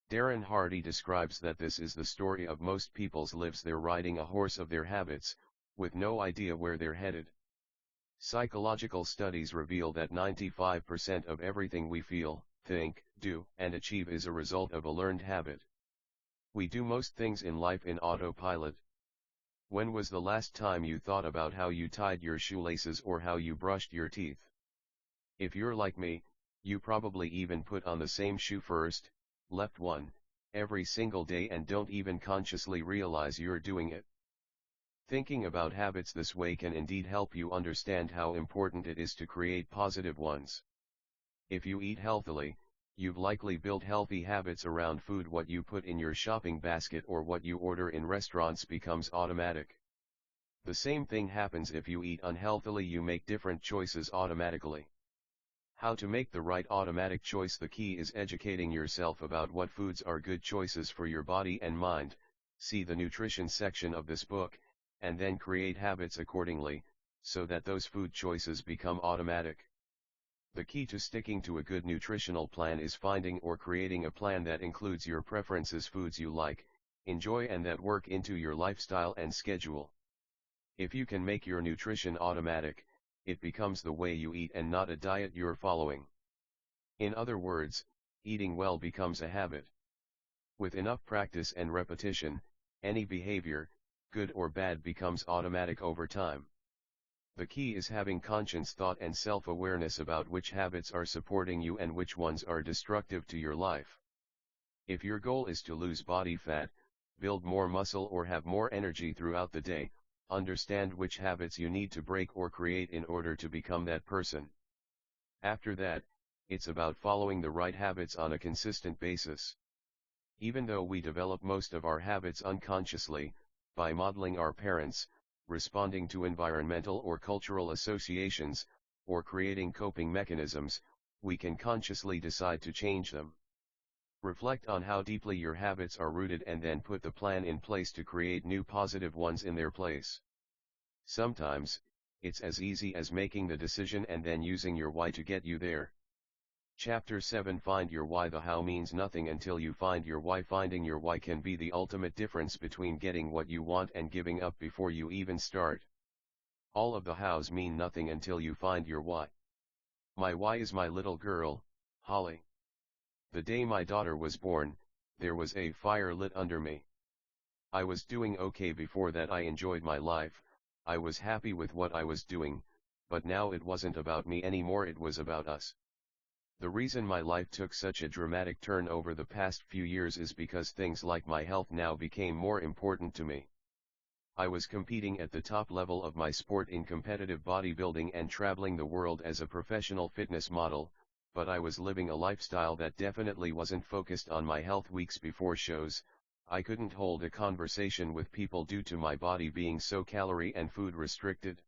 Darren Hardy describes that this is the story of most people's lives. They're riding a horse of their habits, with no idea where they're headed. Psychological studies reveal that 95% of everything we feel, think, do, and achieve is a result of a learned habit. We do most things in life in autopilot. When was the last time you thought about how you tied your shoelaces or how you brushed your teeth? If you're like me, you probably even put on the same shoe first, left one, every single day and don't even consciously realize you're doing it. Thinking about habits this way can indeed help you understand how important it is to create positive ones. If you eat healthily, you've likely built healthy habits around food. What you put in your shopping basket or what you order in restaurants becomes automatic. The same thing happens if you eat unhealthily. You make different choices automatically. How to make the right automatic choice? The key is educating yourself about what foods are good choices for your body and mind. See the nutrition section of this book, and then create habits accordingly, so that those food choices become automatic. The key to sticking to a good nutritional plan is finding or creating a plan that includes your preferences, foods you like, enjoy, and that work into your lifestyle and schedule. If you can make your nutrition automatic, it becomes the way you eat and not a diet you're following. In other words, eating well becomes a habit. With enough practice and repetition, any behavior, good or bad, becomes automatic over time. The key is having conscious thought and self-awareness about which habits are supporting you and which ones are destructive to your life. If your goal is to lose body fat, build more muscle, or have more energy throughout the day, understand which habits you need to break or create in order to become that person. After that, it's about following the right habits on a consistent basis. Even though we develop most of our habits unconsciously, by modeling our parents, responding to environmental or cultural associations, or creating coping mechanisms, we can consciously decide to change them. Reflect on how deeply your habits are rooted and then put the plan in place to create new positive ones in their place. Sometimes, it's as easy as making the decision and then using your why to get you there. Chapter 7: Find your why. The how means nothing until you find your why. Finding your why can be the ultimate difference between getting what you want and giving up before you even start. All of the hows mean nothing until you find your why. My why is my little girl, Holly. The day my daughter was born, there was a fire lit under me. I was doing okay before that. I enjoyed my life, I was happy with what I was doing, but now it wasn't about me anymore, it was about us. The reason my life took such a dramatic turn over the past few years is because things like my health now became more important to me. I was competing at the top level of my sport in competitive bodybuilding and traveling the world as a professional fitness model, but I was living a lifestyle that definitely wasn't focused on my health. Weeks before shows, I couldn't hold a conversation with people due to my body being so calorie and food restricted.